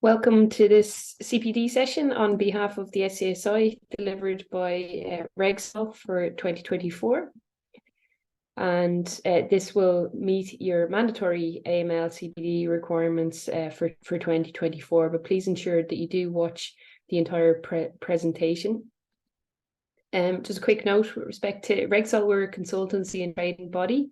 Welcome to this CPD session on behalf of the SCSI, delivered by RegSol for 2024. And this will meet your mandatory AML CPD requirements for 2024, but please ensure that you do watch the entire presentation. Just a quick note with respect to RegSol, we're a consultancy and trading body,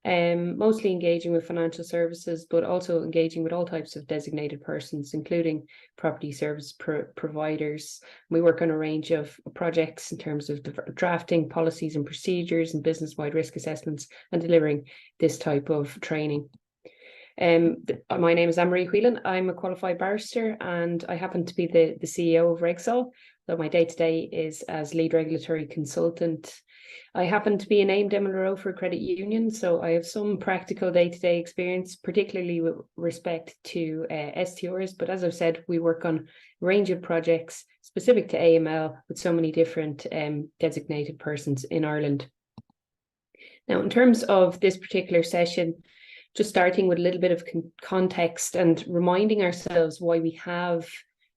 mostly engaging with financial services, but also engaging with all types of designated persons, including property service providers. We work on a range of projects in terms of drafting policies and procedures and business-wide risk assessments and delivering this type of training. My name is Anne-Marie Whelan. I'm a qualified barrister and I happen to be the CEO of RegSol. So my day-to-day is as lead regulatory consultant. I happen to be a named MLRO for a credit union, so I have some practical day-to-day experience, particularly with respect to STRs. But as I've said, we work on a range of projects specific to AML with so many different designated persons in Ireland. Now, in terms of this particular session, just starting with a little bit of context and reminding ourselves why we have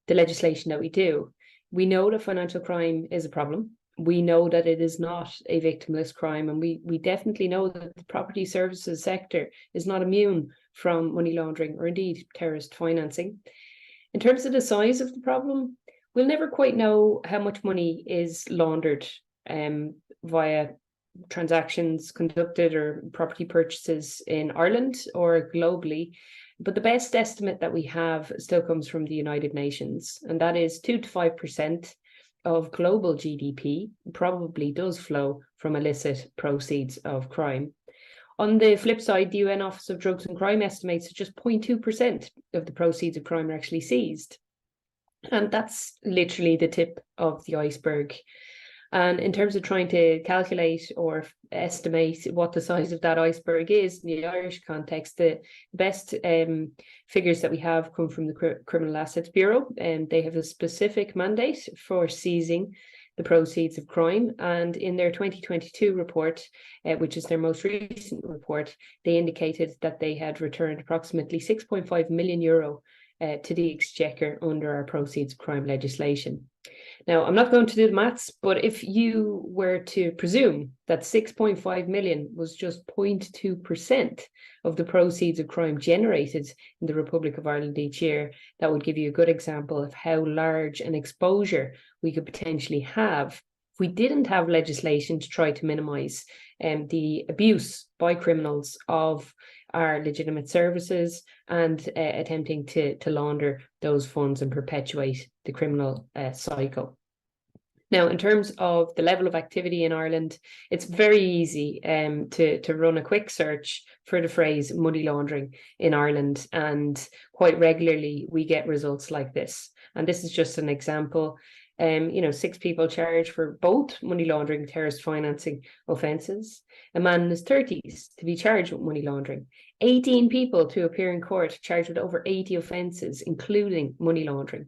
the legislation that we do. We know that financial crime is a problem. We know that it is not a victimless crime, and we definitely know that the property services sector is not immune from money laundering or indeed terrorist financing. In terms of the size of the problem, we'll never quite know how much money is laundered via transactions conducted or property purchases in Ireland or globally. But the best estimate that we have still comes from the United Nations, and that is 2 to 5% of global GDP probably does flow from illicit proceeds of crime. On the flip side, the UN Office of Drugs and Crime estimates that just 0.2% of the proceeds of crime are actually seized. And that's literally the tip of the iceberg. And in terms of trying to calculate or estimate what the size of that iceberg is in the Irish context, the best figures that we have come from the Criminal Assets Bureau, and they have a specific mandate for seizing the proceeds of crime. And in their 2022 report, which is their most recent report, they indicated that they had returned approximately €6.5 million to the Exchequer under our proceeds of crime legislation. Now, I'm not going to do the maths, but if you were to presume that 6.5 million was just 0.2% of the proceeds of crime generated in the Republic of Ireland each year, that would give you a good example of how large an exposure we could potentially have if we didn't have legislation to try to minimise the abuse by criminals of our legitimate services and attempting to launder those funds and perpetuate the criminal cycle. Now, in terms of the level of activity in Ireland, it's very easy to run a quick search for the phrase money laundering in Ireland, and quite regularly we get results like this. And this is just an example. 6 people charged for both money laundering and terrorist financing offences. A man in his 30s to be charged with money laundering. 18 people to appear in court charged with over 80 offences, including money laundering.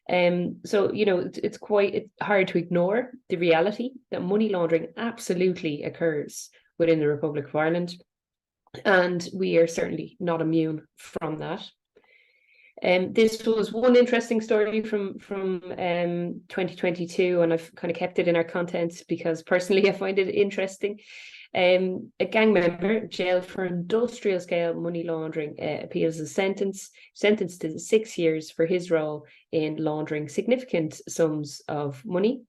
So, it's quite hard to ignore the reality that money laundering absolutely occurs within the Republic of Ireland. And we are certainly not immune from that. This was one interesting story from 2022, and I've kind of kept it in our content because personally I find it interesting. A gang member jailed for industrial scale money laundering appeals a sentenced to 6 years for his role in laundering significant sums of money.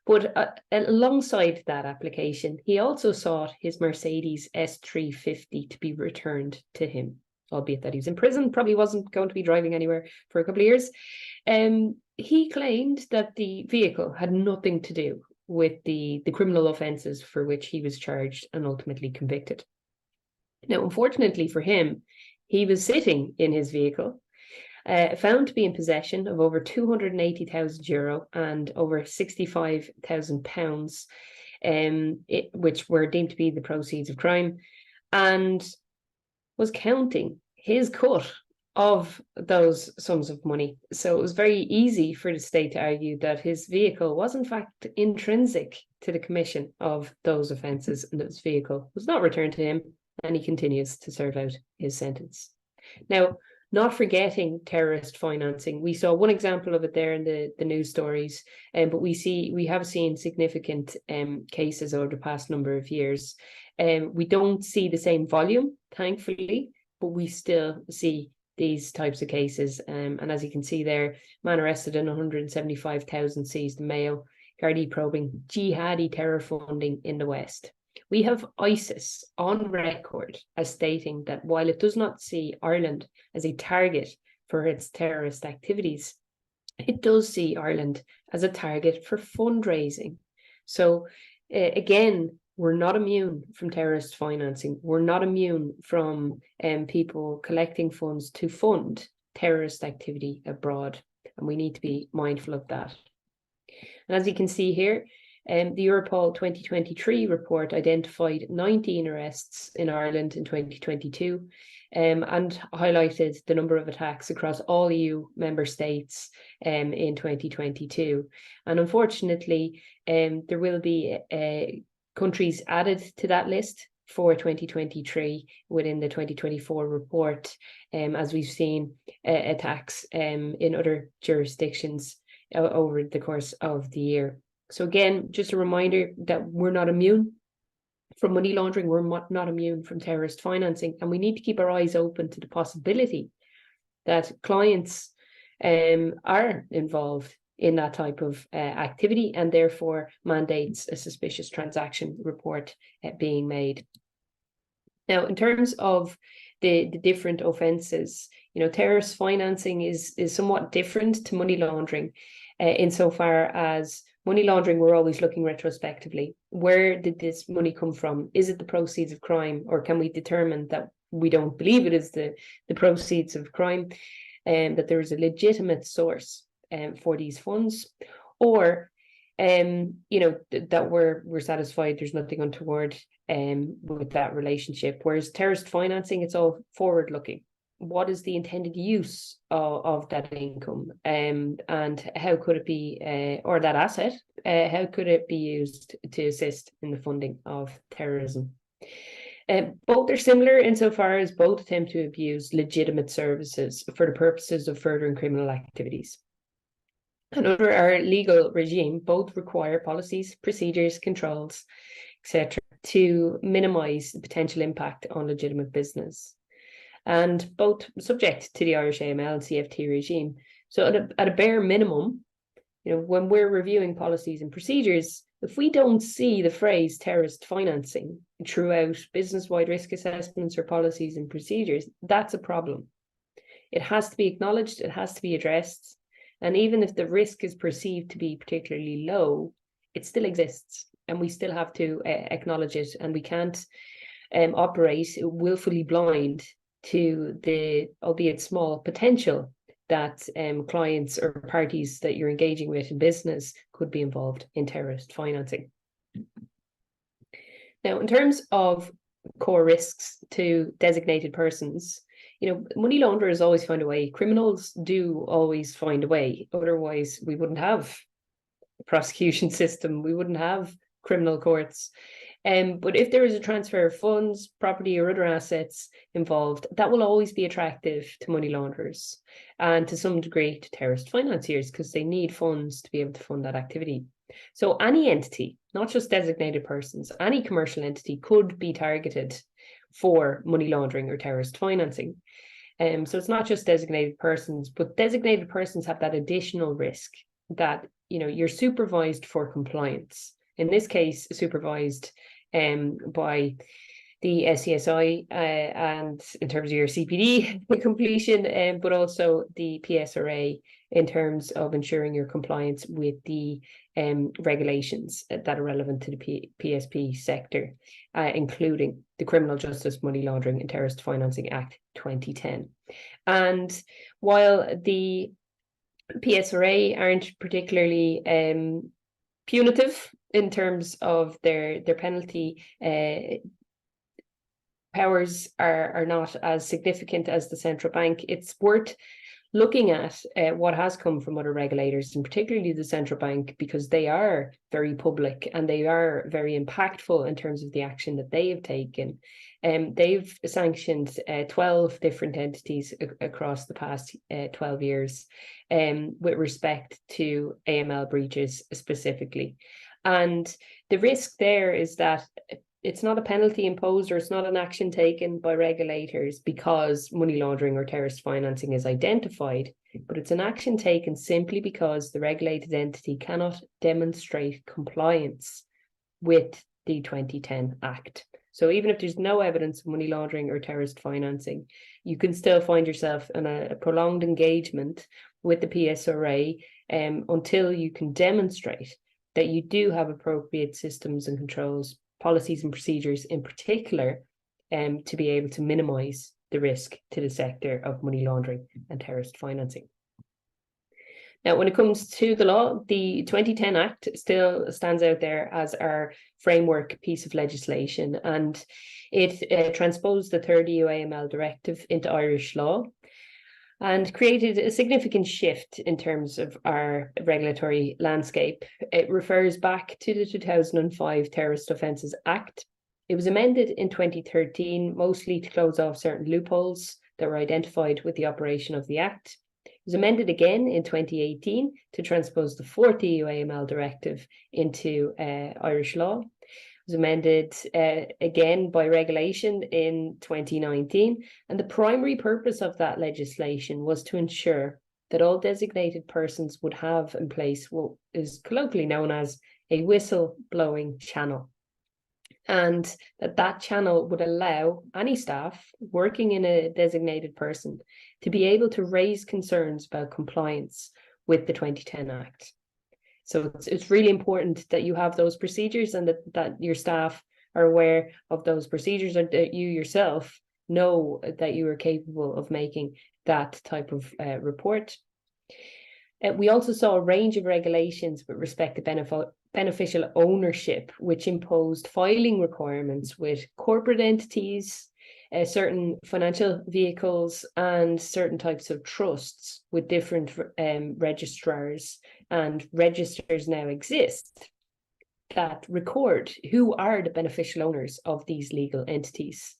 But alongside that application, he also sought his Mercedes S350 to be returned to him, albeit that he was in prison, probably wasn't going to be driving anywhere for a couple of years. He claimed that the vehicle had nothing to do with the criminal offences for which he was charged and ultimately convicted. Now, unfortunately for him, he was sitting in his vehicle, found to be in possession of over €280,000 and over £65,000, which were deemed to be the proceeds of crime, and was counting his cut of those sums of money. So it was very easy for the state to argue that his vehicle was in fact intrinsic to the commission of those offences, and that his vehicle was not returned to him, and he continues to serve out his sentence. Now, not forgetting terrorist financing. We saw one example of it there in the news stories, but we have seen significant cases over the past number of years. We don't see the same volume, thankfully, but we still see these types of cases. And as you can see there, man arrested in 175,000 seized in Mayo, Gardaí probing jihadi terror funding in the West. We have ISIS on record as stating that while it does not see Ireland as a target for its terrorist activities, it does see Ireland as a target for fundraising. So again, we're not immune from terrorist financing. We're not immune from people collecting funds to fund terrorist activity abroad. And we need to be mindful of that. And as you can see here, the Europol 2023 report identified 19 arrests in Ireland in 2022 and highlighted the number of attacks across all EU member states in 2022. And unfortunately, there will be countries added to that list for 2023 within the 2024 report, as we've seen attacks in other jurisdictions over the course of the year. So again, just a reminder that we're not immune from money laundering, we're not immune from terrorist financing, and we need to keep our eyes open to the possibility that clients are involved in that type of activity, and therefore mandates a suspicious transaction report being made. Now, in terms of the different offences, terrorist financing is somewhat different to money laundering insofar as money laundering, we're always looking retrospectively. Where did this money come from? Is it the proceeds of crime, or can we determine that we don't believe it is the proceeds of crime, and that there is a legitimate source for these funds, or that we're satisfied there's nothing untoward with that relationship. Whereas terrorist financing, it's all forward looking. What is the intended use of that income, and how could it be, or that asset, how could it be used to assist in the funding of terrorism? Both are similar insofar as both attempt to abuse legitimate services for the purposes of furthering criminal activities. And under our legal regime, both require policies, procedures, controls, etc., to minimise the potential impact on legitimate business, and both subject to the Irish AML and CFT regime. So at a bare minimum, when we're reviewing policies and procedures, if we don't see the phrase terrorist financing throughout business-wide risk assessments or policies and procedures, that's a problem. It has to be acknowledged, it has to be addressed, and even if the risk is perceived to be particularly low, it still exists, and we still have to acknowledge it, and we can't operate willfully blind to the, albeit small, potential that clients or parties that you're engaging with in business could be involved in terrorist financing. Now, in terms of core risks to designated persons, money launderers always find a way. Criminals do always find a way. Otherwise, we wouldn't have a prosecution system. We wouldn't have criminal courts. But if there is a transfer of funds, property, or other assets involved, that will always be attractive to money launderers and to some degree to terrorist financiers, because they need funds to be able to fund that activity. So any entity, not just designated persons, any commercial entity could be targeted for money laundering or terrorist financing. So it's not just designated persons, but designated persons have that additional risk that you're supervised for compliance. In this case, supervised by the SCSI and in terms of your CPD completion, but also the PSRA in terms of ensuring your compliance with the regulations that are relevant to the PSP sector, including the Criminal Justice Money Laundering and Terrorist Financing Act 2010. And while the PSRA aren't particularly punitive in terms of their penalty, powers are not as significant as the central bank, it's worth looking at what has come from other regulators, and particularly the central bank, because they are very public and they are very impactful in terms of the action that they have taken. They've sanctioned 12 different entities across the past 12 years with respect to AML breaches specifically. And the risk there is that it's not a penalty imposed, or it's not an action taken by regulators because money laundering or terrorist financing is identified, but it's an action taken simply because the regulated entity cannot demonstrate compliance with the 2010 Act. So even if there's no evidence of money laundering or terrorist financing, you can still find yourself in a prolonged engagement with the PSRA until you can demonstrate that you do have appropriate systems and controls, policies and procedures in particular, to be able to minimise the risk to the sector of money laundering and terrorist financing. Now, when it comes to the law, the 2010 Act still stands out there as our framework piece of legislation, and it transposed the third EU AML directive into Irish law and created a significant shift in terms of our regulatory landscape. It refers back to the 2005 Terrorist Offences Act. It was amended in 2013, mostly to close off certain loopholes that were identified with the operation of the Act. It was amended again in 2018 to transpose the fourth EU AML directive into Irish law. It was amended again by regulation in 2019. And the primary purpose of that legislation was to ensure that all designated persons would have in place what is colloquially known as a whistle-blowing channel. And that channel would allow any staff working in a designated person to be able to raise concerns about compliance with the 2010 Act. So it's really important that you have those procedures, and that your staff are aware of those procedures, and that you yourself know that you are capable of making that type of report. We also saw a range of regulations with respect to beneficial ownership, which imposed filing requirements with corporate entities, certain financial vehicles, and certain types of trusts with different registrars. And registers now exist that record who are the beneficial owners of these legal entities.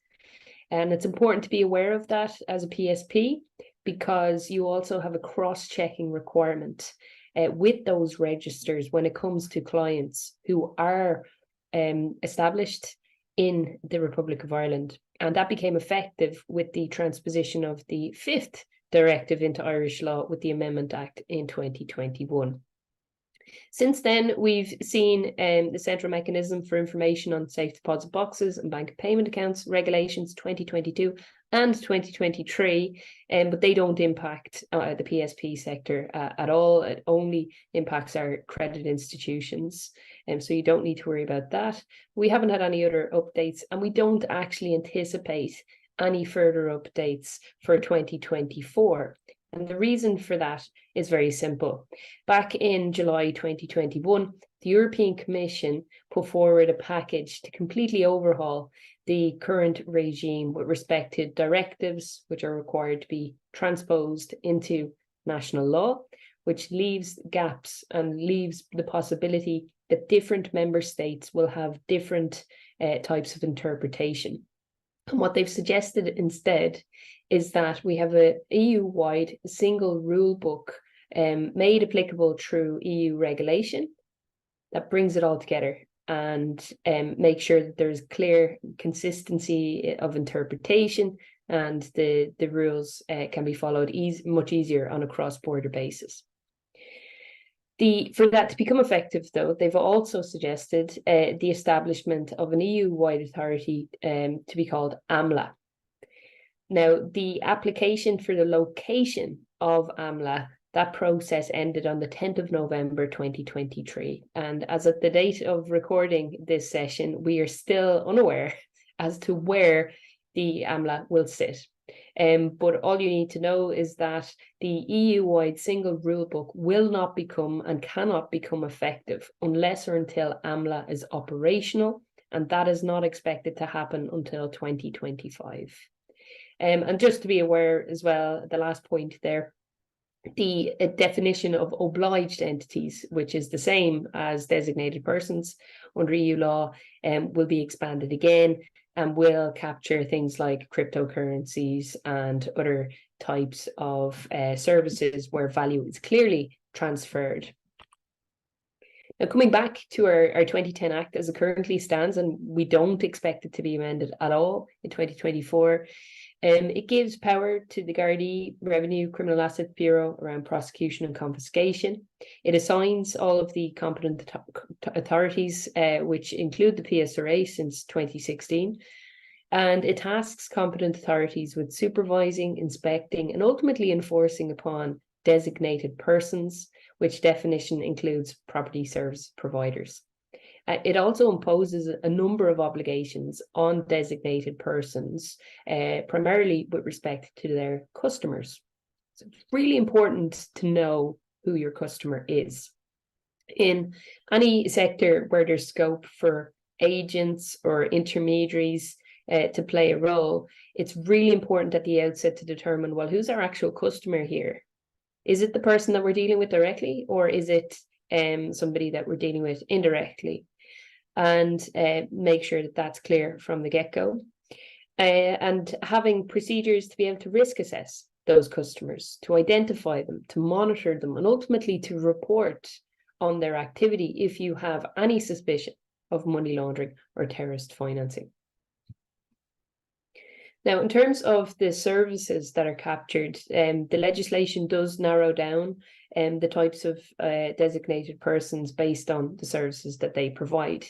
And it's important to be aware of that as a PSP, because you also have a cross-checking requirement with those registers when it comes to clients who are established in the Republic of Ireland. And that became effective with the transposition of the fifth directive into Irish law with the Amendment Act in 2021. Since then, we've seen the Central Mechanism for Information on Safe Deposit Boxes and Bank Payment Accounts regulations 2022 and 2023, but they don't impact the PSP sector at all. It only impacts our credit institutions, so you don't need to worry about that. We haven't had any other updates, and we don't actually anticipate any further updates for 2024. And the reason for that is very simple. Back in July 2021, the European Commission put forward a package to completely overhaul the current regime with respect to directives which are required to be transposed into national law, which leaves gaps and leaves the possibility that different member states will have different types of interpretation. And what they've suggested instead is that we have an EU-wide single rule book made applicable through EU regulation that brings it all together and make sure that there's clear consistency of interpretation, and the rules can be followed much easier on a cross-border basis. For that to become effective, though, they've also suggested the establishment of an EU-wide authority to be called AMLA. Now, the application for the location of AMLA, that process ended on the 10th of November 2023. And as at the date of recording this session, we are still unaware as to where the AMLA will sit. But all you need to know is that the EU-wide single rulebook will not become and cannot become effective unless or until AMLA is operational, and that is not expected to happen until 2025. And just to be aware as well, the last point there, The definition of obliged entities, which is the same as designated persons under EU law, will be expanded again and will capture things like cryptocurrencies and other types of services where value is clearly transferred. Now, coming back to our 2010 Act as it currently stands, and we don't expect it to be amended at all in 2024, it gives power to the Gardaí Revenue Criminal Assets Bureau around prosecution and confiscation. It assigns all of the competent authorities, which include the PSRA since 2016, and it tasks competent authorities with supervising, inspecting, and ultimately enforcing upon designated persons, which definition includes property service providers. It also imposes a number of obligations on designated persons, primarily with respect to their customers. So it's really important to know who your customer is. In any sector where there's scope for agents or intermediaries to play a role, it's really important at the outset to determine, well, who's our actual customer here? Is it the person that we're dealing with directly, or is it somebody that we're dealing with indirectly? And make sure that that's clear from the get-go. And having procedures to be able to risk assess those customers, to identify them, to monitor them, and ultimately to report on their activity if you have any suspicion of money laundering or terrorist financing. Now, in terms of the services that are captured, the legislation does narrow down the types of designated persons based on the services that they provide.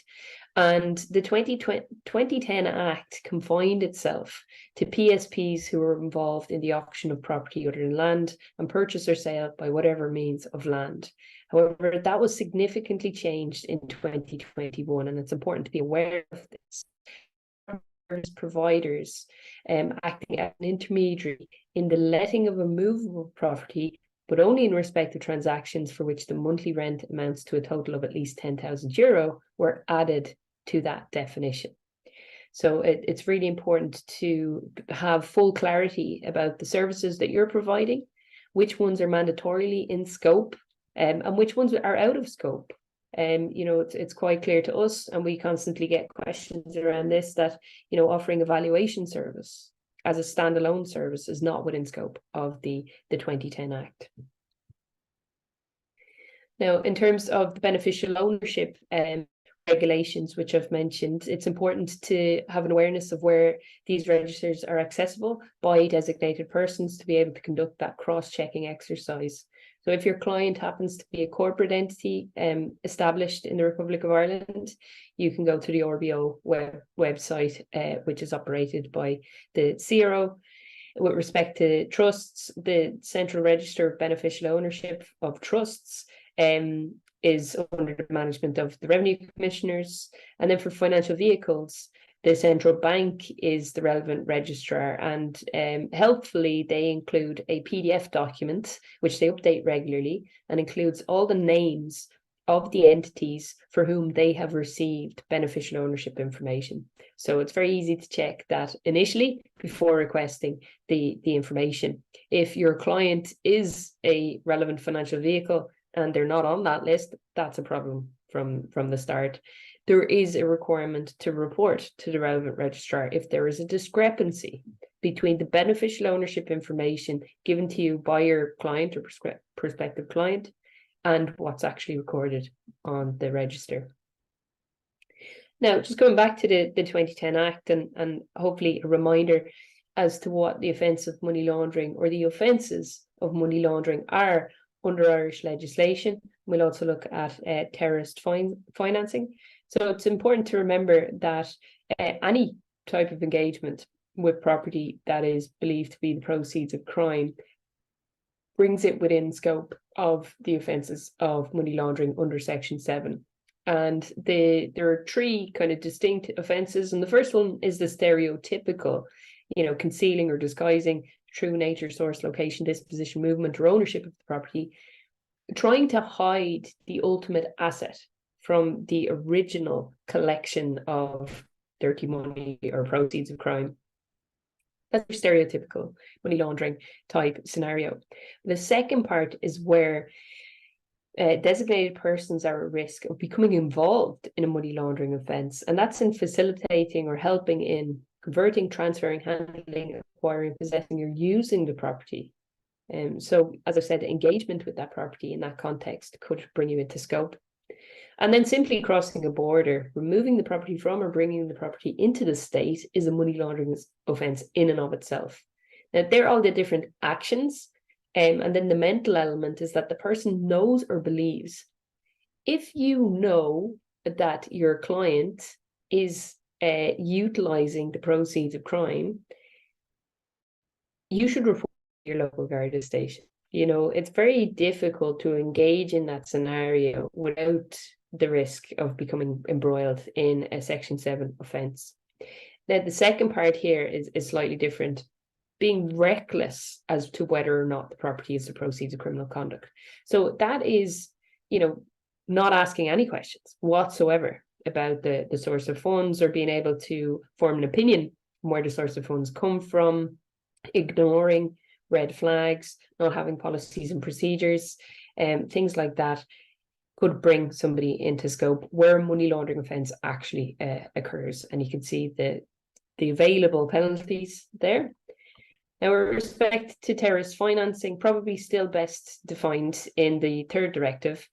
And the 2010 Act confined itself to PSPs who were involved in the auction of property other than land and purchase or sale by whatever means of land. However, that was significantly changed in 2021, and it's important to be aware of this. Providers acting as an intermediary in the letting of a movable property, but only in respect of transactions for which the monthly rent amounts to a total of at least €10,000, were added to that definition. So it's really important to have full clarity about the services that you're providing, which ones are mandatorily in scope, and which ones are out of scope. It's quite clear to us, and we constantly get questions around this, that, offering a valuation service as a standalone service is not within scope of the 2010 Act. Now, in terms of the beneficial ownership regulations, which I've mentioned, it's important to have an awareness of where these registers are accessible by designated persons to be able to conduct that cross-checking exercise. So if your client happens to be a corporate entity established in the Republic of Ireland, you can go to the RBO website, which is operated by the CRO. With respect to trusts, the Central Register of Beneficial Ownership of Trusts is under the management of the Revenue Commissioners. And then for financial vehicles, the central bank is the relevant registrar, and helpfully they include a PDF document which they update regularly and includes all the names of the entities for whom they have received beneficial ownership information. So it's very easy to check that initially before requesting the information. If your client is a relevant financial vehicle and they're not on that list, that's a problem from the start. There is a requirement to report to the relevant registrar if there is a discrepancy between the beneficial ownership information given to you by your client or prospective client and what's actually recorded on the register. Now, just going back to the 2010 Act and hopefully a reminder as to what the offence of money laundering or the offences of money laundering are under Irish legislation. We'll also look at terrorist financing. So it's important to remember that any type of engagement with property that is believed to be the proceeds of crime brings it within scope of the offences of money laundering under Section 7. And there are three kind of distinct offences. And the first one is the stereotypical, concealing or disguising true nature, source, location, disposition, movement, or ownership of the property, trying to hide the ultimate asset from the original collection of dirty money or proceeds of crime. That's a stereotypical money laundering type scenario. The second part is where designated persons are at risk of becoming involved in a money laundering offence, and that's in facilitating or helping in converting, transferring, handling, acquiring, possessing, or using the property. So, as I said, engagement with that property in that context could bring you into scope. And then simply crossing a border, removing the property from or bringing the property into the state is a money laundering offence in and of itself. Now, they're all the different actions. And then the mental element is that the person knows or believes. If you know that your client is utilizing the proceeds of crime, you should report to your local Garda station. You know, it's very difficult to engage in that scenario without the risk of becoming embroiled in a Section 7 offence. Now, the second part here is slightly different. Being reckless as to whether or not the property is the proceeds of criminal conduct. So that is, you know, not asking any questions whatsoever about the source of funds, or being able to form an opinion on where the source of funds come from, ignoring red flags, not having policies and procedures, things like that could bring somebody into scope where a money laundering offence actually occurs. And you can see the available penalties there. Now, with respect to terrorist financing, probably still best defined in the third directive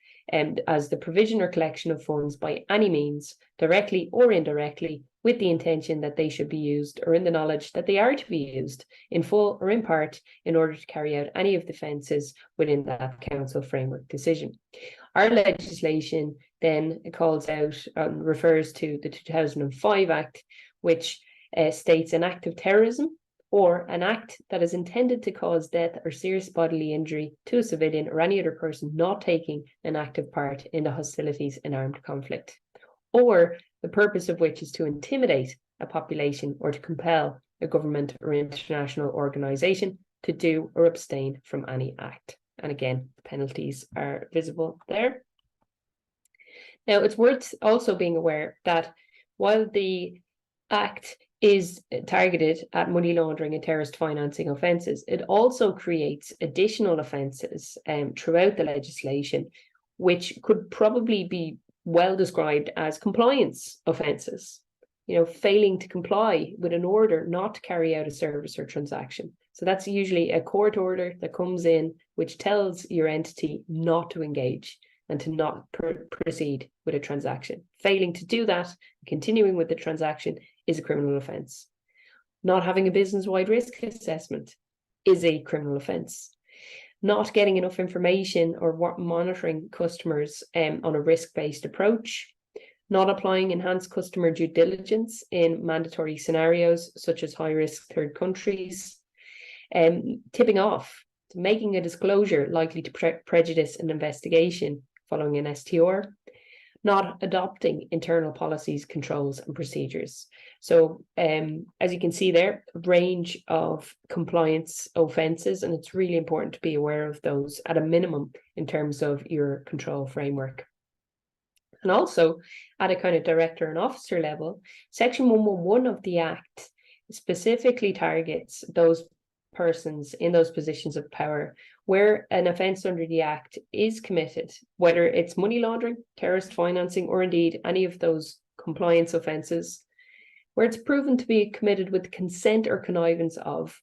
as the provision or collection of funds by any means, directly or indirectly, with the intention that they should be used, or in the knowledge that they are to be used, in full or in part, in order to carry out any of the offences within that council framework decision. Our legislation then calls out and refers to the 2005 Act, which states an act of terrorism or an act that is intended to cause death or serious bodily injury to a civilian or any other person not taking an active part in the hostilities in armed conflict, or the purpose of which is to intimidate a population or to compel a government or international organisation to do or abstain from any act. And again, the penalties are visible there. Now, it's worth also being aware that while the Act is targeted at money laundering and terrorist financing offences, it also creates additional offences throughout the legislation, which could probably be well described as compliance offences. You know, failing to comply with an order not to carry out a service or transaction. So that's usually a court order that comes in, which tells your entity not to engage and to not proceed with a transaction. Failing to do that, continuing with the transaction, is a criminal offence. Not having a business-wide risk assessment is a criminal offence. Not getting enough information or monitoring customers on a risk-based approach. Not applying enhanced customer due diligence in mandatory scenarios such as high-risk third countries. Tipping off, making a disclosure likely to prejudice an investigation following an STR. Not adopting internal policies, controls, and procedures. So, as you can see there, a range of compliance offences, and it's really important to be aware of those at a minimum in terms of your control framework. And also, at a kind of director and officer level, Section 111 of the Act specifically targets those persons in those positions of power where an offence under the Act is committed, whether it's money laundering, terrorist financing, or indeed any of those compliance offences, where it's proven to be committed with consent or connivance of.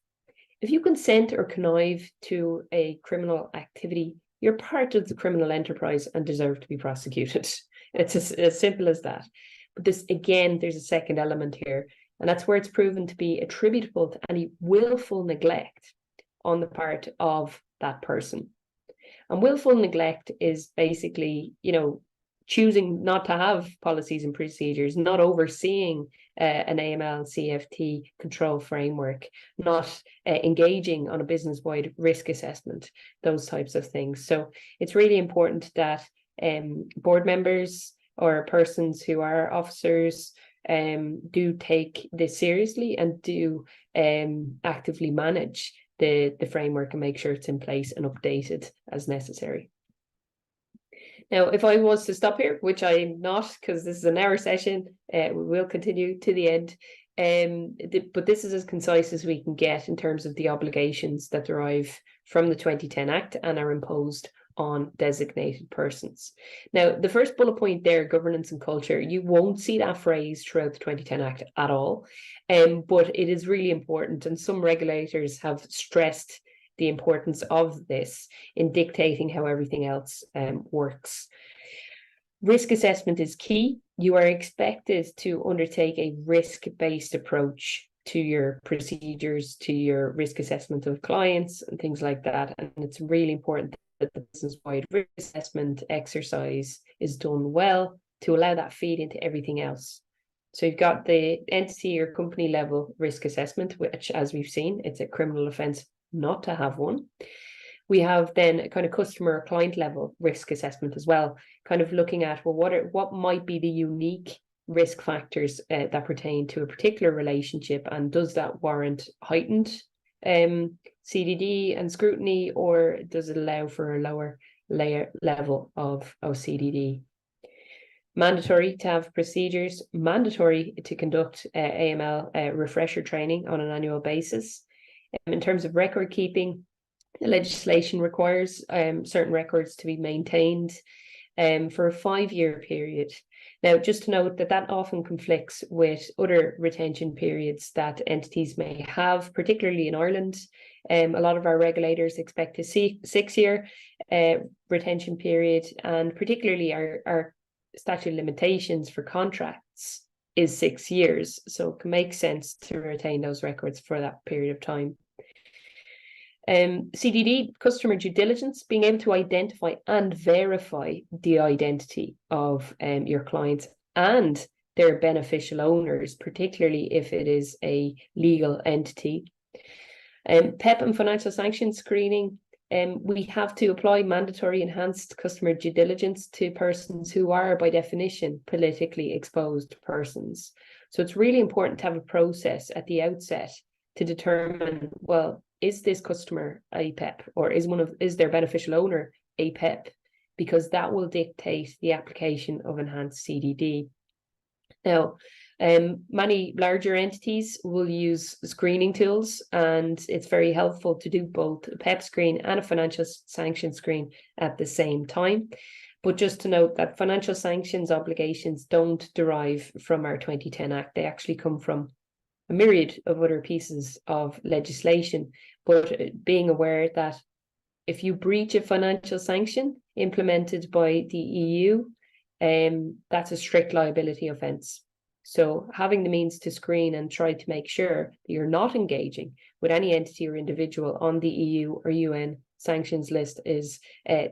If you consent or connive to a criminal activity, you're part of the criminal enterprise and deserve to be prosecuted. It's as simple as that. But this, again, there's a second element here, and that's where it's proven to be attributable to any willful neglect on the part of that person. And willful neglect is basically, you know, choosing not to have policies and procedures, not overseeing an AML CFT control framework, not engaging on a business-wide risk assessment, those types of things. So it's really important that board members or persons who are officers do take this seriously and do actively manage the framework and make sure it's in place and updated as necessary. Now, if I was to stop here, which I'm not, because this is an hour session, we will continue to the end, But this is as concise as we can get in terms of the obligations that derive from the 2010 Act and are imposed on designated persons. Now, the first bullet point there, governance and culture, you won't see that phrase throughout the 2010 Act at all, but it is really important, and some regulators have stressed the importance of this in dictating how everything else works. Risk assessment is key. You are expected to undertake a risk-based approach to your procedures, to your risk assessment of clients and things like that. And it's really important that the business-wide risk assessment exercise is done well to allow that feed into everything else. So you've got the entity or company level risk assessment, which, as we've seen, it's a criminal offence not to have one. We have then a kind of customer or client level risk assessment as well, kind of looking at, well, what might be the unique risk factors that pertain to a particular relationship, and does that warrant heightened CDD and scrutiny, or does it allow for a lower level of CDD? Mandatory to have procedures, mandatory to conduct AML refresher training on an annual basis. In terms of record keeping, the legislation requires certain records to be maintained for a 5-year period. Now, just to note that often conflicts with other retention periods that entities may have, particularly in Ireland. A lot of our regulators expect a 6-year retention period, and particularly our statute of limitations for contracts is 6 years. So it can make sense to retain those records for that period of time. CDD, customer due diligence, being able to identify and verify the identity of your clients and their beneficial owners, particularly if it is a legal entity. PEP and financial sanctions screening, we have to apply mandatory enhanced customer due diligence to persons who are, by definition, politically exposed persons. So it's really important to have a process at the outset to determine, well, is this customer a PEP, or is their beneficial owner a PEP? Because that will dictate the application of enhanced CDD. Now, many larger entities will use screening tools, and it's very helpful to do both a PEP screen and a financial sanction screen at the same time. But just to note that financial sanctions obligations don't derive from our 2010 Act. They actually come from a myriad of other pieces of legislation, but being aware that if you breach a financial sanction implemented by the EU, that's a strict liability offence. So having the means to screen and try to make sure that you're not engaging with any entity or individual on the EU or UN sanctions list is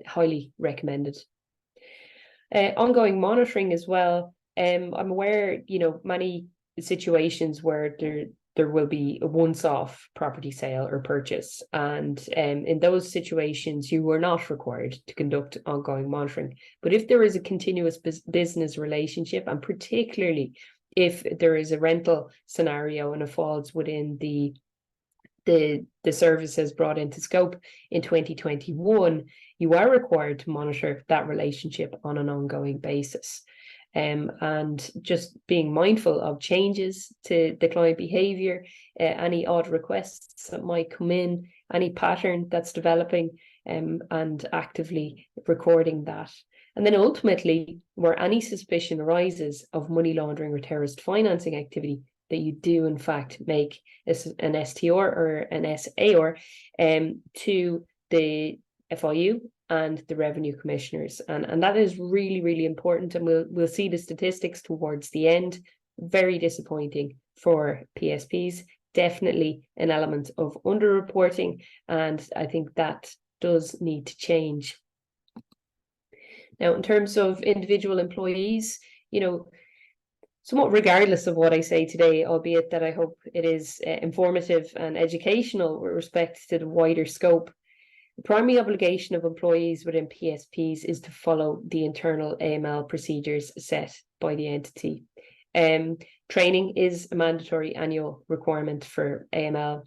highly recommended. Ongoing monitoring as well. I'm aware, many situations where there will be a once-off property sale or purchase, and in those situations you are not required to conduct ongoing monitoring. But if there is a continuous business relationship, and particularly if there is a rental scenario and it falls within the services brought into scope in 2021, you are required to monitor that relationship on an ongoing basis. And just being mindful of changes to the client behavior, any odd requests that might come in, any pattern that's developing, and actively recording that. And then ultimately, where any suspicion arises of money laundering or terrorist financing activity, that you do in fact make an STR or an SAR to the FIU and the revenue commissioners, and that is really, really important. And we'll see the statistics towards the end. Very disappointing for PSPs. Definitely an element of underreporting, and I think that does need to change. Now, in terms of individual employees, somewhat regardless of what I say today, albeit that I hope it is informative and educational with respect to the wider scope, the primary obligation of employees within PSPs is to follow the internal AML procedures set by the entity. Training is a mandatory annual requirement for AML.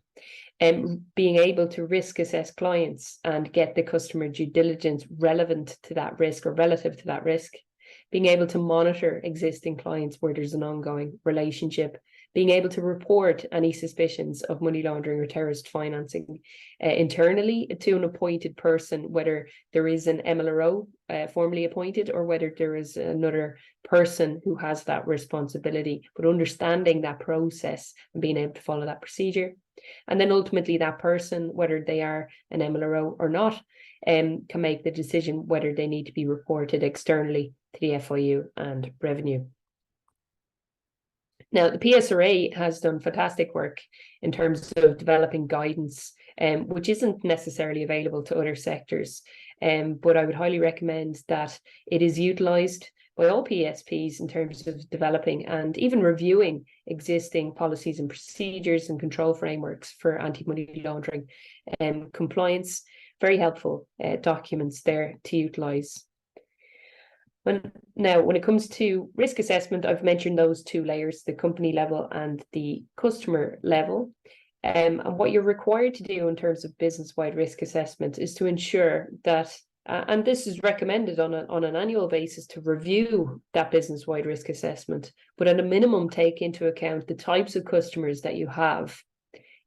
Being able to risk assess clients and get the customer due diligence relevant to that risk or relative to that risk. Being able to monitor existing clients where there's an ongoing relationship. being able to report any suspicions of money laundering or terrorist financing internally to an appointed person, whether there is an MLRO formally appointed or whether there is another person who has that responsibility, but understanding that process and being able to follow that procedure. And then ultimately that person, whether they are an MLRO or not, can make the decision whether they need to be reported externally to the FIU and revenue. Now, the PSRA has done fantastic work in terms of developing guidance, which isn't necessarily available to other sectors, but I would highly recommend that it is utilised by all PSPs in terms of developing and even reviewing existing policies and procedures and control frameworks for anti-money laundering compliance. Very helpful documents there to utilise. Now, when it comes to risk assessment, I've mentioned those two layers, the company level and the customer level. And what you're required to do in terms of business-wide risk assessment is to ensure that, and this is recommended on an annual basis, to review that business-wide risk assessment, but at a minimum take into account the types of customers that you have.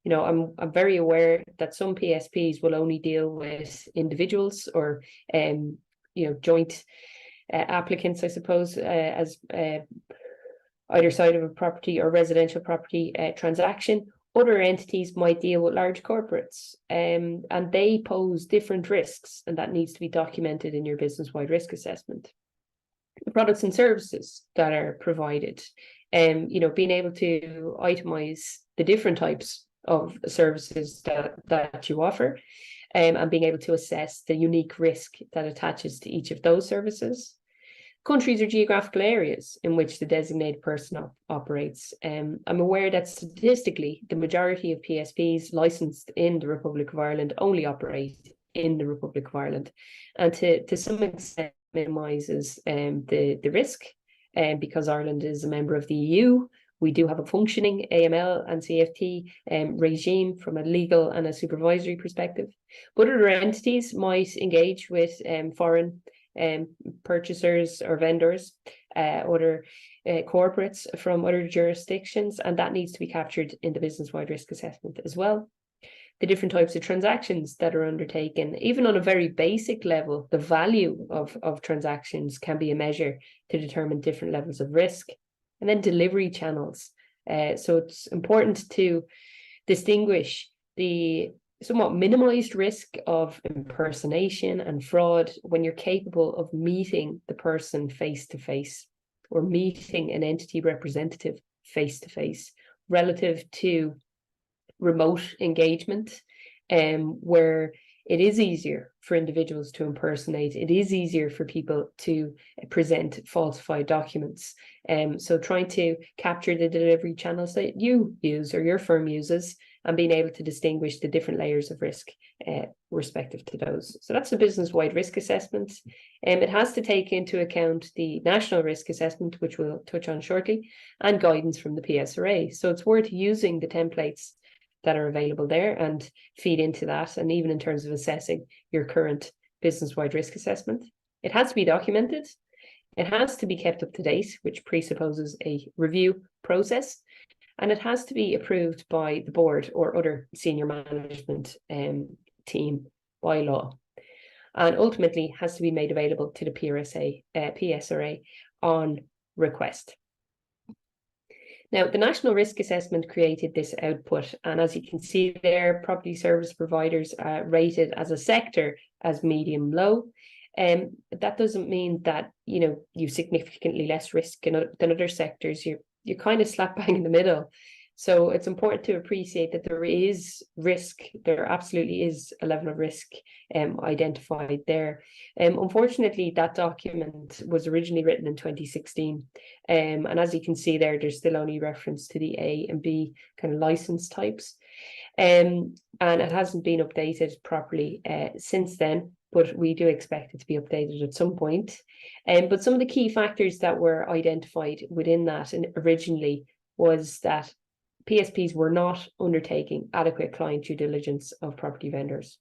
You know, I'm very aware that some PSPs will only deal with individuals or joint applicants, I suppose, as either side of a property or residential property transaction. Other entities might deal with large corporates, and they pose different risks, and that needs to be documented in your business-wide risk assessment. The products and services that are provided, being able to itemize the different types of services that you offer, and being able to assess the unique risk that attaches to each of those services. Countries or geographical areas in which the designated person operates. I'm aware that statistically, the majority of PSPs licensed in the Republic of Ireland only operate in the Republic of Ireland, and to some extent minimises the risk, because Ireland is a member of the EU. We do have a functioning AML and CFT regime from a legal and a supervisory perspective. But other entities might engage with foreign purchasers or vendors, other corporates from other jurisdictions, and that needs to be captured in the business-wide risk assessment as well. The different types of transactions that are undertaken, even on a very basic level, the value of transactions can be a measure to determine different levels of risk. And then delivery channels. So it's important to distinguish the somewhat minimized risk of impersonation and fraud when you're capable of meeting the person face-to-face or meeting an entity representative face-to-face relative to remote engagement, where it is easier for individuals to impersonate. It is easier for people to present falsified documents. So trying to capture the delivery channels that you use or your firm uses and being able to distinguish the different layers of risk respective to those. So that's the business-wide risk assessment. It has to take into account the national risk assessment, which we'll touch on shortly, and guidance from the PSRA. So it's worth using the templates that are available there and feed into that, and even in terms of assessing your current business-wide risk assessment. It has to be documented. It has to be kept up to date, which presupposes a review process, and it has to be approved by the board or other senior management team by law, and ultimately has to be made available to the PSRA on request. Now, the National Risk Assessment created this output, and as you can see there, property service providers are rated as a sector as medium-low. That doesn't mean that you significantly less risk than other sectors. You're kind of slap bang in the middle. So it's important to appreciate that there is risk. There absolutely is a level of risk identified there. Unfortunately, that document was originally written in 2016. And as you can see there, there's still only reference to the A and B kind of license types. And it hasn't been updated properly since then, but we do expect it to be updated at some point. But some of the key factors that were identified within that originally was that PSPs were not undertaking adequate client due diligence of property vendors.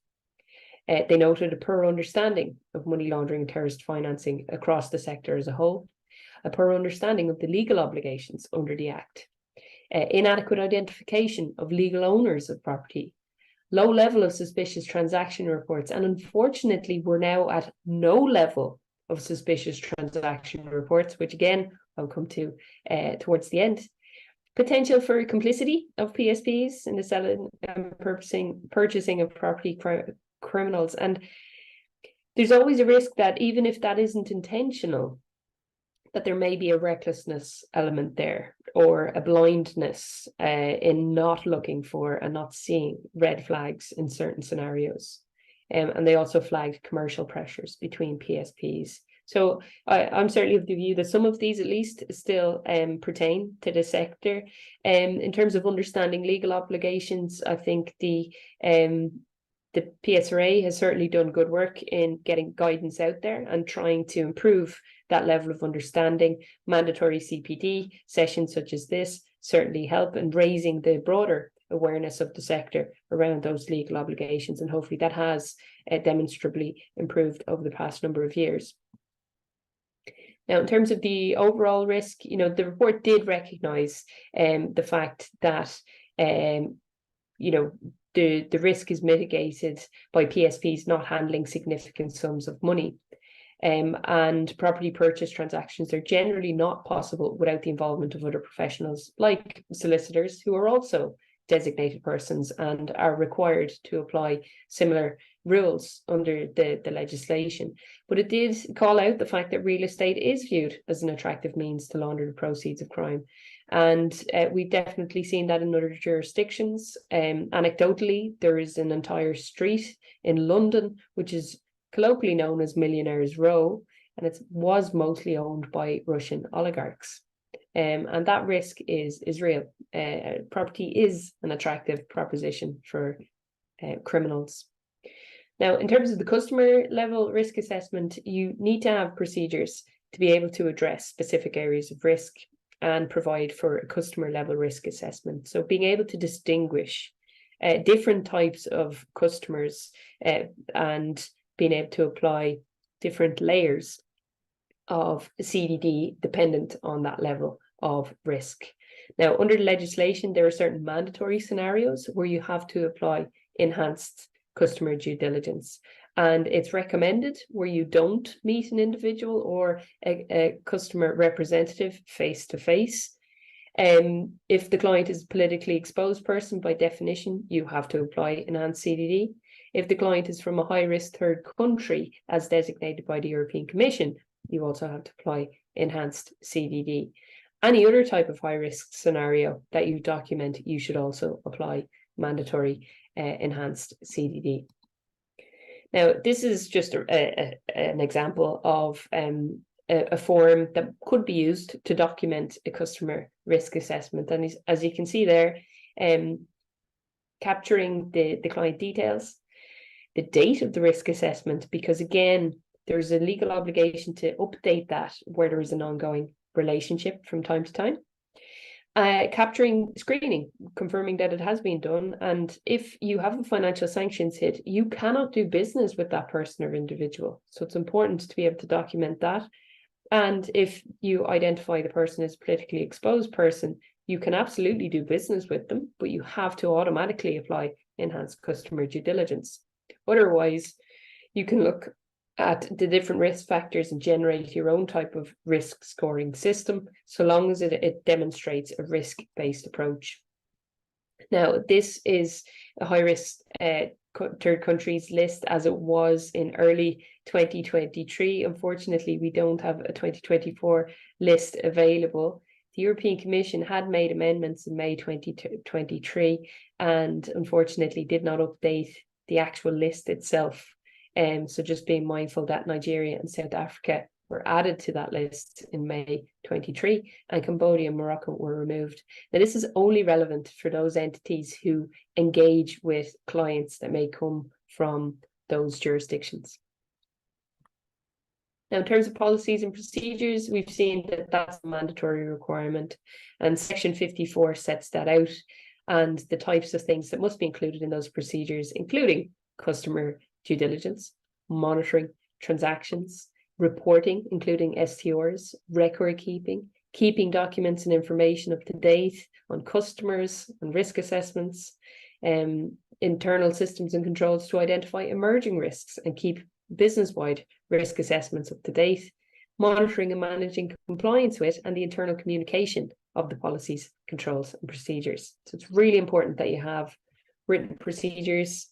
They noted a poor understanding of money laundering and terrorist financing across the sector as a whole, a poor understanding of the legal obligations under the Act, inadequate identification of legal owners of property, low level of suspicious transaction reports, and unfortunately we're now at no level of suspicious transaction reports, which again I'll come to towards the end. Potential for complicity of PSPs in the selling and purchasing of property criminals. And there's always a risk that even if that isn't intentional, that there may be a recklessness element there, or a blindness in not looking for and not seeing red flags in certain scenarios. And they also flagged commercial pressures between PSPs. So I'm certainly of the view that some of these at least still pertain to the sector. In terms of understanding legal obligations, I think the PSRA has certainly done good work in getting guidance out there and trying to improve that level of understanding. Mandatory CPD sessions such as this certainly help in raising the broader awareness of the sector around those legal obligations, and hopefully that has demonstrably improved over the past number of years. Now, in terms of the overall risk, the report did recognise the fact that the risk is mitigated by PSPs not handling significant sums of money. And property purchase transactions are generally not possible without the involvement of other professionals like solicitors, who are also designated persons and are required to apply similar rules under the legislation. But it did call out the fact that real estate is viewed as an attractive means to launder the proceeds of crime. And we've definitely seen that in other jurisdictions. Anecdotally, there is an entire street in London, which is colloquially known as Millionaires Row, and it was mostly owned by Russian oligarchs. And that risk is real. Property is an attractive proposition for criminals. Now, in terms of the customer level risk assessment, you need to have procedures to be able to address specific areas of risk and provide for a customer level risk assessment. So being able to distinguish different types of customers and being able to apply different layers of CDD dependent on that level of risk. Now, under the legislation, there are certain mandatory scenarios where you have to apply enhanced customer due diligence. And it's recommended where you don't meet an individual or a customer representative face to face. If the client is a politically exposed person, by definition, you have to apply enhanced CDD. If the client is from a high-risk third country, as designated by the European Commission, you also have to apply enhanced CDD. Any other type of high-risk scenario that you document, you should also apply mandatory enhanced CDD. Now, this is just an example of a form that could be used to document a customer risk assessment. And as you can see there, capturing the client details, the date of the risk assessment, because again, there's a legal obligation to update that where there is an ongoing relationship from time to time. Capturing screening, confirming that it has been done. And if you have a financial sanctions hit, you cannot do business with that person or individual. So it's important to be able to document that. And if you identify the person as a politically exposed person, you can absolutely do business with them, but you have to automatically apply enhanced customer due diligence. Otherwise, you can look at the different risk factors and generate your own type of risk scoring system, so long as it demonstrates a risk-based approach. Now, this is a high-risk third countries list as it was in early 2023. Unfortunately, we don't have a 2024 list available. The European Commission had made amendments in May 2023 and unfortunately did not update the actual list itself. So just being mindful that Nigeria and South Africa were added to that list in May 23 and Cambodia and Morocco were removed. Now, this is only relevant for those entities who engage with clients that may come from those jurisdictions. Now, in terms of policies and procedures, we've seen that that's a mandatory requirement, and Section 54 sets that out, and the types of things that must be included in those procedures, including customer due diligence, monitoring transactions, reporting, including STRs, record keeping, keeping documents and information up to date on customers and risk assessments, internal systems and controls to identify emerging risks and keep business-wide risk assessments up to date, monitoring and managing compliance with and the internal communication of the policies, controls and procedures. So it's really important that you have written procedures.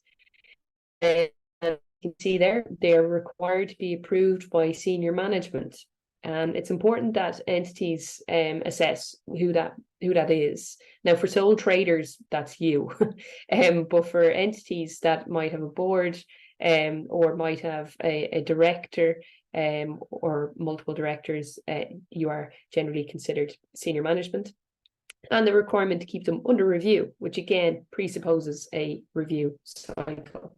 And you can see there, they're required to be approved by senior management. And it's important that entities assess who that is. Now, for sole traders, that's you. But for entities that might have a board or might have a director or multiple directors, you are generally considered senior management. And the requirement to keep them under review, which again presupposes a review cycle.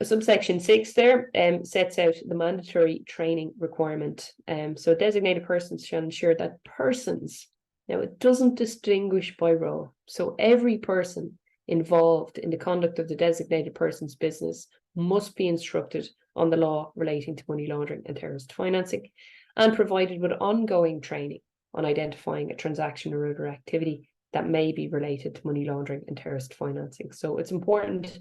Subsection 6 there sets out the mandatory training requirement. So designated persons shall ensure that persons, now it doesn't distinguish by role. So every person involved in the conduct of the designated person's business must be instructed on the law relating to money laundering and terrorist financing and provided with ongoing training on identifying a transaction or other activity that may be related to money laundering and terrorist financing. So it's important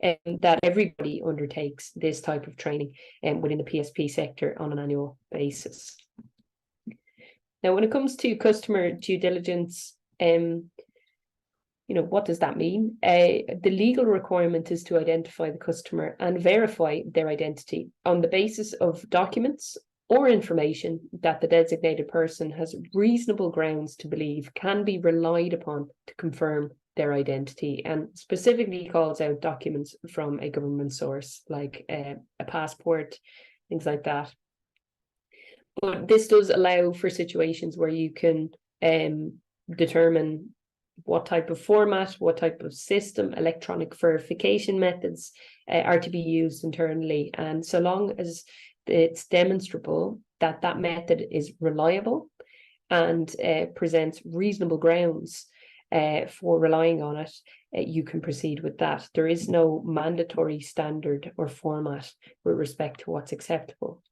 that everybody undertakes this type of training within the PSP sector on an annual basis. Now, when it comes to customer due diligence, what does that mean? The legal requirement is to identify the customer and verify their identity on the basis of documents or information that the designated person has reasonable grounds to believe can be relied upon to confirm their identity, and specifically calls out documents from a government source like a passport, things like that. But this does allow for situations where you can determine what type of format, what type of system, electronic verification methods are to be used internally. And so long as it's demonstrable that that method is reliable and presents reasonable grounds for relying on it, you can proceed with that. There is no mandatory standard or format with respect to what's acceptable.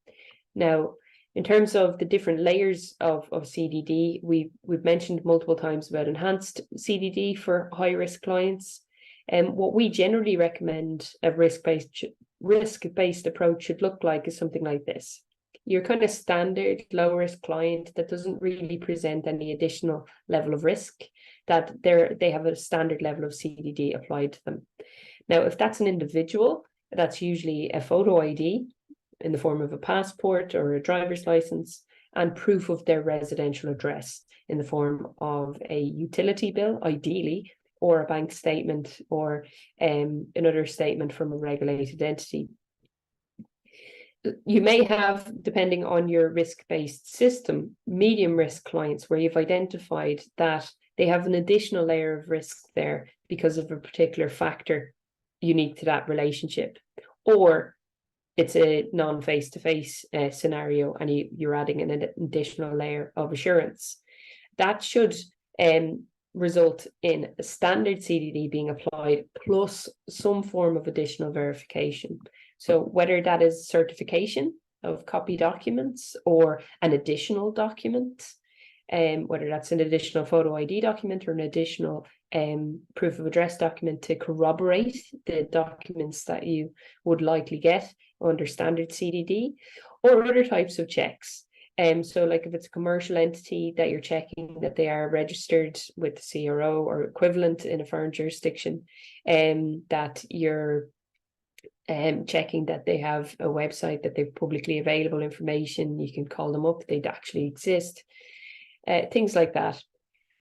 Now, in terms of the different layers of CDD, we've mentioned multiple times about enhanced CDD for high-risk clients. And what we generally recommend a risk-based approach should look like is something like this. Your kind of standard low-risk client that doesn't really present any additional level of risk, that they have a standard level of CDD applied to them. Now, if that's an individual, that's usually a photo ID in the form of a passport or a driver's license and proof of their residential address in the form of a utility bill, ideally, or a bank statement or another statement from a regulated entity. You may have, depending on your risk-based system, medium risk clients where you've identified that they have an additional layer of risk there because of a particular factor unique to that relationship, or it's a non-face-to-face scenario and you're adding an additional layer of assurance. That should result in a standard CDD being applied plus some form of additional verification. So whether that is certification of copy documents or an additional document, whether that's an additional photo ID document or an additional proof of address document to corroborate the documents that you would likely get under standard CDD, or other types of checks. So like if it's a commercial entity that you're checking that they are registered with the CRO or equivalent in a foreign jurisdiction, that you're checking that they have a website, that they've publicly available information, you can call them up, they actually exist, things like that.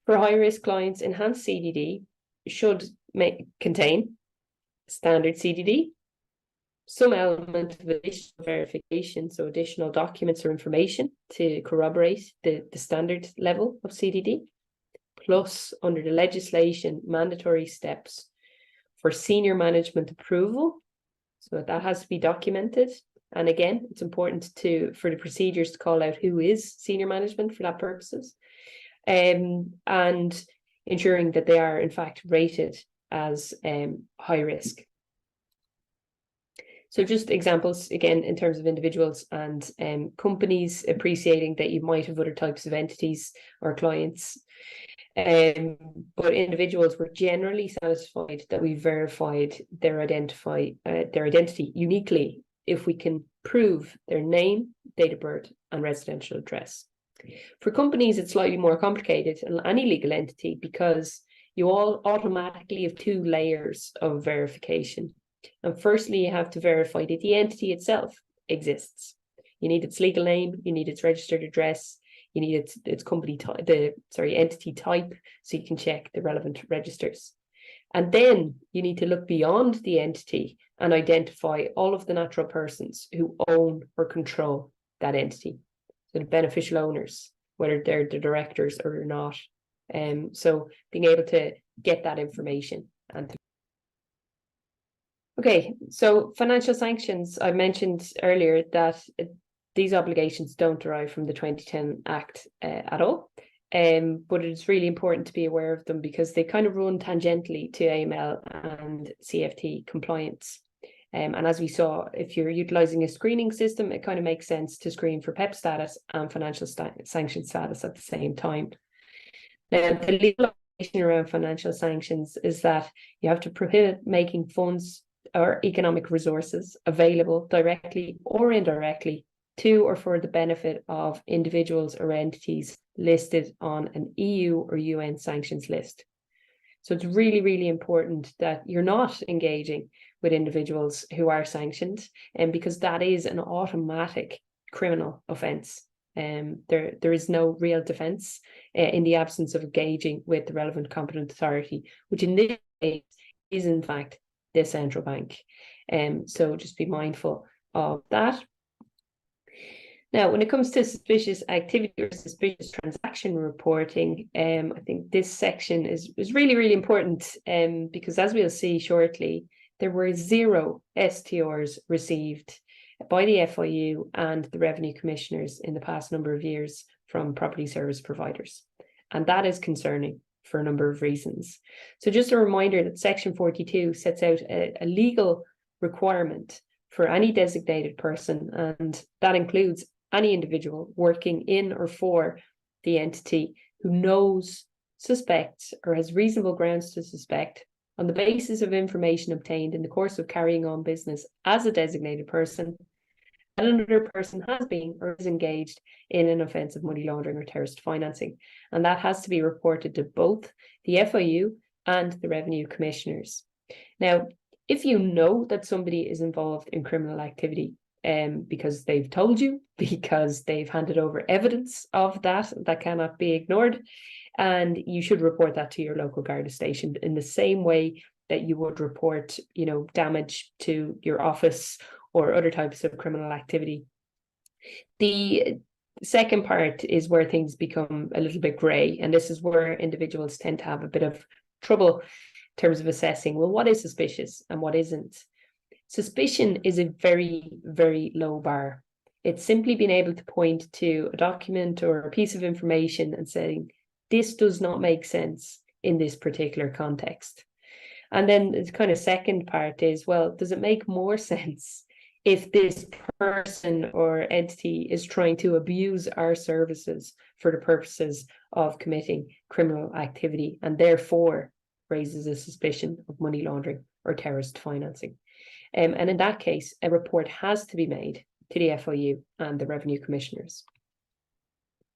For high-risk clients, enhanced CDD should contain standard CDD, some element of additional verification, so additional documents or information to corroborate the standard level of CDD, plus under the legislation, mandatory steps for senior management approval. So that has to be documented. And again, it's important for the procedures to call out who is senior management for that purposes, and ensuring that they are in fact rated as high risk. So just examples, again, in terms of individuals and companies, appreciating that you might have other types of entities or clients. But individuals were generally satisfied that we verified their identity uniquely if we can prove their name, date of birth, and residential address. For companies, it's slightly more complicated than any legal entity because you all automatically have two layers of verification. And firstly, you have to verify that the entity itself exists. You need its legal name, you need its registered address, you need its company type, entity type, so you can check the relevant registers. And then you need to look beyond the entity and identify all of the natural persons who own or control that entity. So the beneficial owners, whether they're the directors or not. So being able to get that information. Okay, so financial sanctions, I mentioned earlier that these obligations don't derive from the 2010 Act at all. But it's really important to be aware of them because they kind of run tangentially to AML and CFT compliance. And as we saw, if you're utilizing a screening system, it kind of makes sense to screen for PEP status and financial sanction status at the same time. Now, the legal obligation around financial sanctions is that you have to prohibit making funds or economic resources available directly or indirectly to or for the benefit of individuals or entities listed on an EU or UN sanctions list. So it's really, really important that you're not engaging with individuals who are sanctioned, and because that is an automatic criminal offence. There is no real defence in the absence of engaging with the relevant competent authority, which in this case is in fact the central bank. So just be mindful of that. Now, when it comes to suspicious activity or suspicious transaction reporting, I think this section is really, really important because as we'll see shortly, there were 0 STRs received by the FIU and the revenue commissioners in the past number of years from property service providers. And that is concerning for a number of reasons. So just a reminder that Section 42 sets out a legal requirement for any designated person, and that includes any individual working in or for the entity who knows, suspects, or has reasonable grounds to suspect, on the basis of information obtained in the course of carrying on business as a designated person, that another person has been or is engaged in an offence of money laundering or terrorist financing. And that has to be reported to both the FIU and the revenue commissioners. Now, if you know that somebody is involved in criminal activity, because they've told you, because they've handed over evidence of that cannot be ignored, and you should report that to your local Garda station in the same way that you would report, damage to your office or other types of criminal activity. The second part is where things become a little bit grey, and this is where individuals tend to have a bit of trouble in terms of assessing, well, what is suspicious and what isn't. Suspicion is a very, very low bar. It's simply being able to point to a document or a piece of information and saying, this does not make sense in this particular context. And then the kind of second part is, well, does it make more sense if this person or entity is trying to abuse our services for the purposes of committing criminal activity and therefore raises a suspicion of money laundering or terrorist financing? And in that case, a report has to be made to the FIU and the revenue commissioners.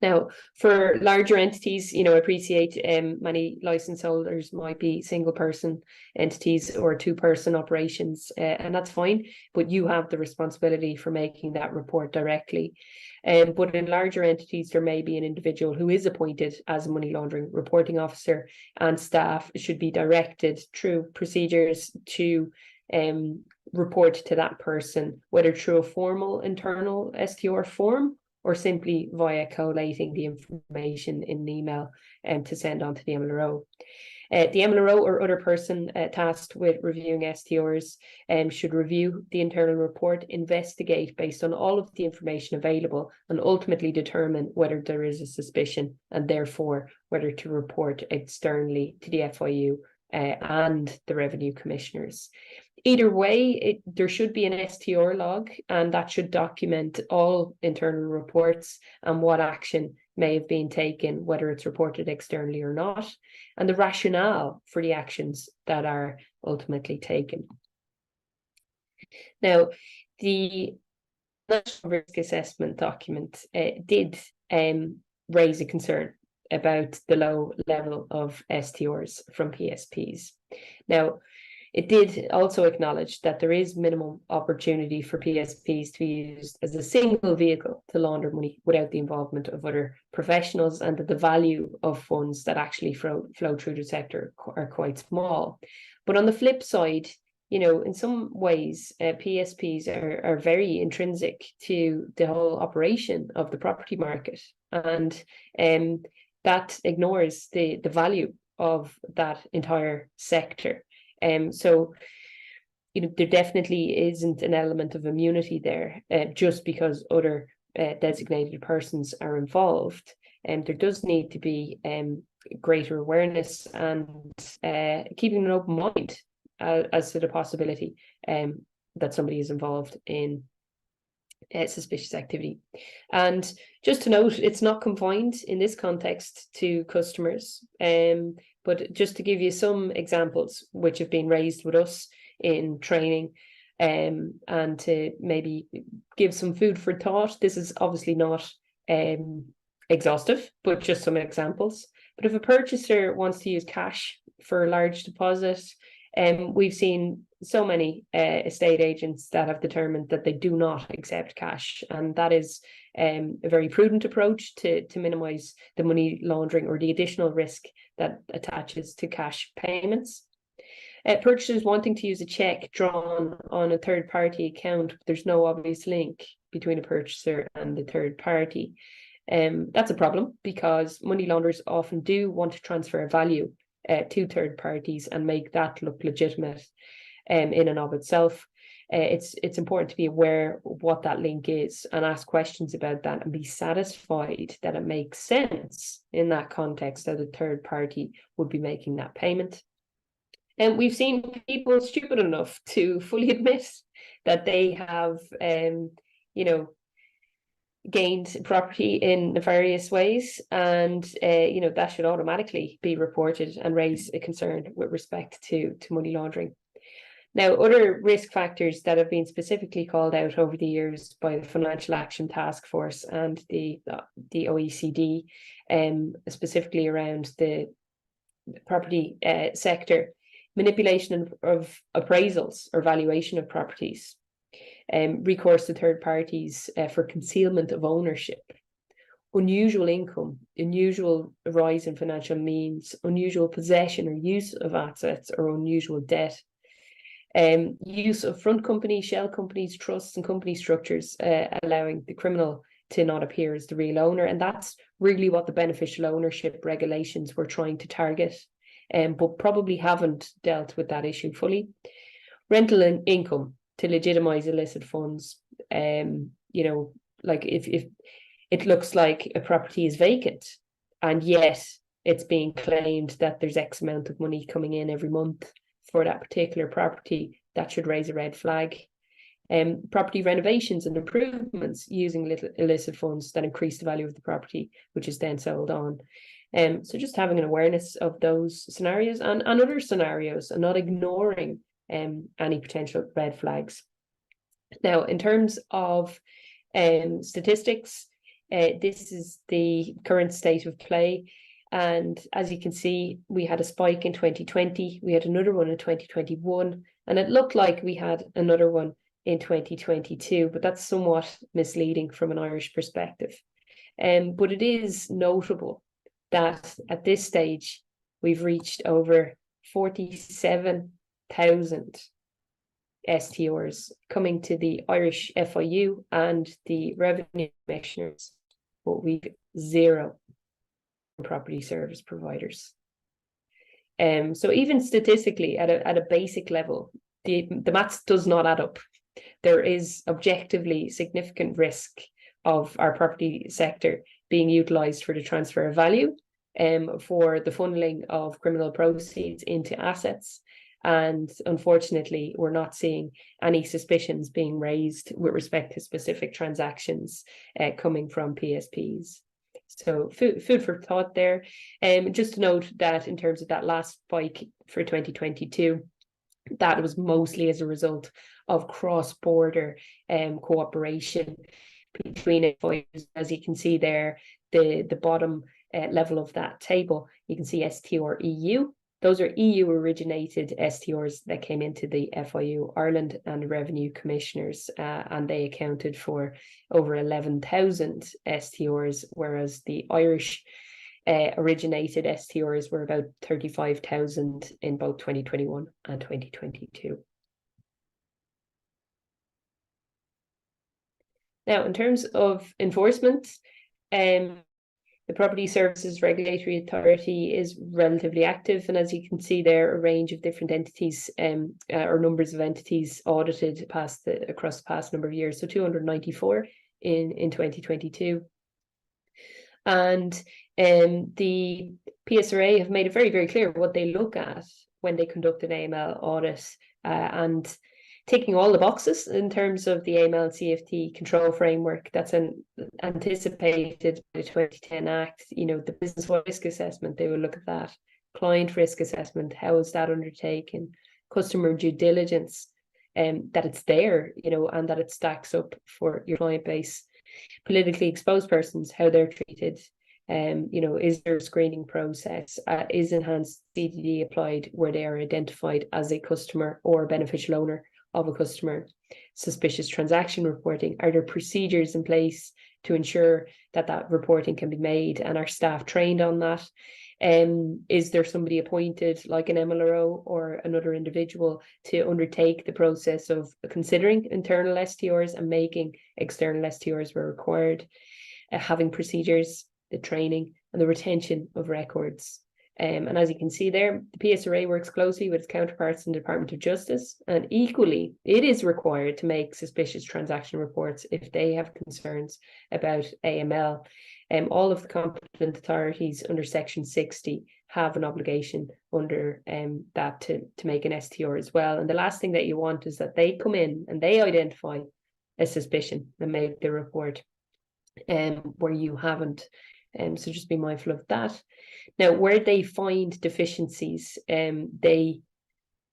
Now, for larger entities, I appreciate many license holders might be single person entities or 2-person operations, and that's fine, but you have the responsibility for making that report directly. But in larger entities, there may be an individual who is appointed as a money laundering reporting officer, and staff should be directed through procedures to report to that person, whether through a formal internal STR form or simply via collating the information in an email to send on to the MLRO. The MLRO or other person tasked with reviewing STRs should review the internal report, investigate based on all of the information available, and ultimately determine whether there is a suspicion and therefore whether to report externally to the FIU and the revenue commissioners. Either way, there should be an STR log, and that should document all internal reports and what action may have been taken, whether it's reported externally or not, and the rationale for the actions that are ultimately taken. Now, the National Risk Assessment document did raise a concern about the low level of STRs from PSPs. Now, it did also acknowledge that there is minimum opportunity for PSPs to be used as a single vehicle to launder money without the involvement of other professionals, and that the value of funds that actually flow through the sector are quite small. But on the flip side, in some ways, PSPs are very intrinsic to the whole operation of the property market, and that ignores the value of that entire sector. So, there definitely isn't an element of immunity there, just because other designated persons are involved. And there does need to be greater awareness and keeping an open mind as to the possibility that somebody is involved in suspicious activity. And just to note, it's not confined in this context to customers, but just to give you some examples which have been raised with us in training, and to maybe give some food for thought. This is obviously not exhaustive, but just some examples. But if a purchaser wants to use cash for a large deposit, we've seen so many estate agents that have determined that they do not accept cash, and that is a very prudent approach to minimize the money laundering or the additional risk that attaches to cash payments. Purchasers wanting to use a check drawn on a third-party account, there's no obvious link between a purchaser and the third party. That's a problem, because money launderers often do want to transfer value to third parties and make that look legitimate in and of itself. It's important to be aware of what that link is and ask questions about that, and be satisfied that it makes sense in that context that a third party would be making that payment. And we've seen people stupid enough to fully admit that they have gained property in nefarious ways, and that should automatically be reported and raise a concern with respect to money laundering. Now, other risk factors that have been specifically called out over the years by the Financial Action Task Force and the OECD, specifically around the property sector: manipulation of appraisals or valuation of properties, recourse to third parties for concealment of ownership, unusual income, unusual rise in financial means, unusual possession or use of assets, or unusual debt, use of front companies, shell companies, trusts, and company structures, allowing the criminal to not appear as the real owner. And that's really what the beneficial ownership regulations were trying to target, but probably haven't dealt with that issue fully. Rental income to legitimize illicit funds. Like if it looks like a property is vacant, and yet it's being claimed that there's X amount of money coming in every month for that particular property, that should raise a red flag. Property renovations and improvements using illicit funds that increase the value of the property, which is then sold on. So just having an awareness of those scenarios and other scenarios, and not ignoring any potential red flags. Now, in terms of statistics, this is the current state of play. And as you can see, we had a spike in 2020, we had another one in 2021, and it looked like we had another one in 2022, but that's somewhat misleading from an Irish perspective. But it is notable that at this stage, we've reached over 47,000 STRs coming to the Irish FIU and the revenue commissioners, but we've zero property service providers. So even statistically, at a basic level, the maths does not add up. There is objectively significant risk of our property sector being utilised for the transfer of value, for the funneling of criminal proceeds into assets, And unfortunately, we're not seeing any suspicions being raised with respect to specific transactions coming from PSPs. So food for thought there. Just to note that in terms of that last spike for 2022, that was mostly as a result of cross-border cooperation between FIUs. As you can see there, the bottom level of that table, you can see STR EU. Those are EU originated STRs that came into the FIU Ireland and revenue commissioners, and they accounted for over 11,000 STRs, whereas the Irish originated STRs were about 35,000 in both 2021 and 2022. Now, in terms of enforcement, the Property Services Regulatory Authority is relatively active, and as you can see there, a range of different entities or numbers of entities audited across the past number of years. So 294 in 2022. And the PSRA have made it very, very clear what they look at when they conduct an AML audit, and ticking all the boxes in terms of the AML and CFT control framework that's anticipated by the 2010 Act. You know, the business risk assessment, they will look at that. Client risk assessment, how is that undertaken? Customer due diligence, that it's there, you know, and that it stacks up for your client base. Politically exposed persons, how they're treated. You know, is there a screening process? Is enhanced CDD applied where they are identified as a customer or beneficial owner of a customer? Suspicious transaction reporting. Are there procedures in place to ensure that that reporting can be made, and are staff trained on that? Is there somebody appointed, like an MLRO or another individual, to undertake the process of considering internal STRs and making external STRs where required? Having procedures, the training, and the retention of records. And as you can see there, the PSRA works closely with its counterparts in the Department of Justice, and equally, it is required to make suspicious transaction reports if they have concerns about AML. All of the competent authorities under Section 60 have an obligation under that to make an STR as well. And the last thing that you want is that they come in and they identify a suspicion and make the report where you haven't. So just be mindful of that. Now, where they find deficiencies, they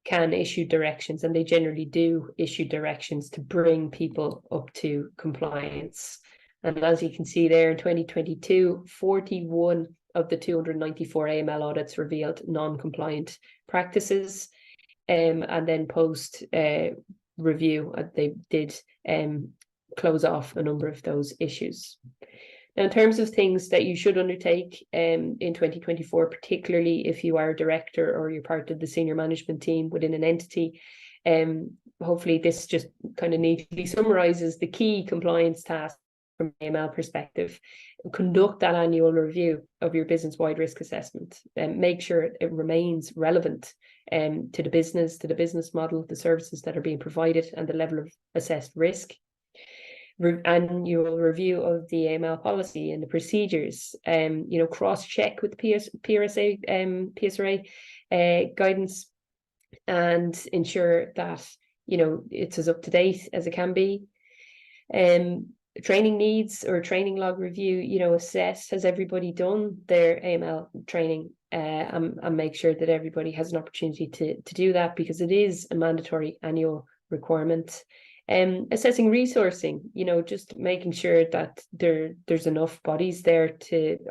can issue directions, and they generally do issue directions to bring people up to compliance. And as you can see there, in 2022, 41 of the 294 AML audits revealed non-compliant practices. And then post review, they did close off a number of those issues. Now, in terms of things that you should undertake in 2024, particularly if you are a director or you're part of the senior management team within an entity, hopefully this just kind of neatly summarizes the key compliance tasks from an AML perspective. Conduct that annual review of your business-wide risk assessment and make sure it remains relevant to the business model, the services that are being provided, and the level of assessed risk. Annual review of the AML policy and the procedures, you know, cross-check with PSRA guidance, and ensure that, you know, it's as up to date as it can be. Training needs or training log review, you know, assess, has everybody done their AML training, and make sure that everybody has an opportunity to do that, because it is a mandatory annual requirement. Assessing resourcing, you know, just making sure that there's enough bodies there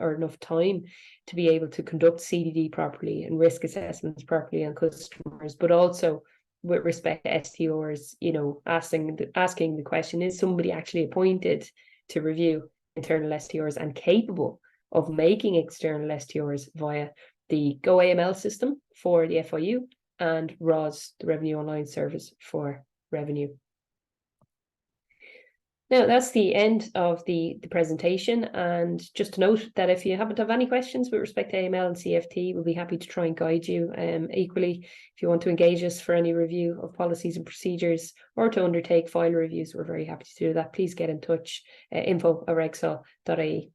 or enough time to be able to conduct CDD properly and risk assessments properly on customers, but also with respect to STRs, you know, asking the question, is somebody actually appointed to review internal STRs and capable of making external STRs via the GoAML system for the FIU and ROS, the Revenue Online Service for Revenue. Now, that's the end of the presentation. And just to note that if you happen to have any questions with respect to AML and CFT, we'll be happy to try and guide you. Equally, if you want to engage us for any review of policies and procedures or to undertake file reviews, we're very happy to do that. Please get in touch, info@regsol.ie.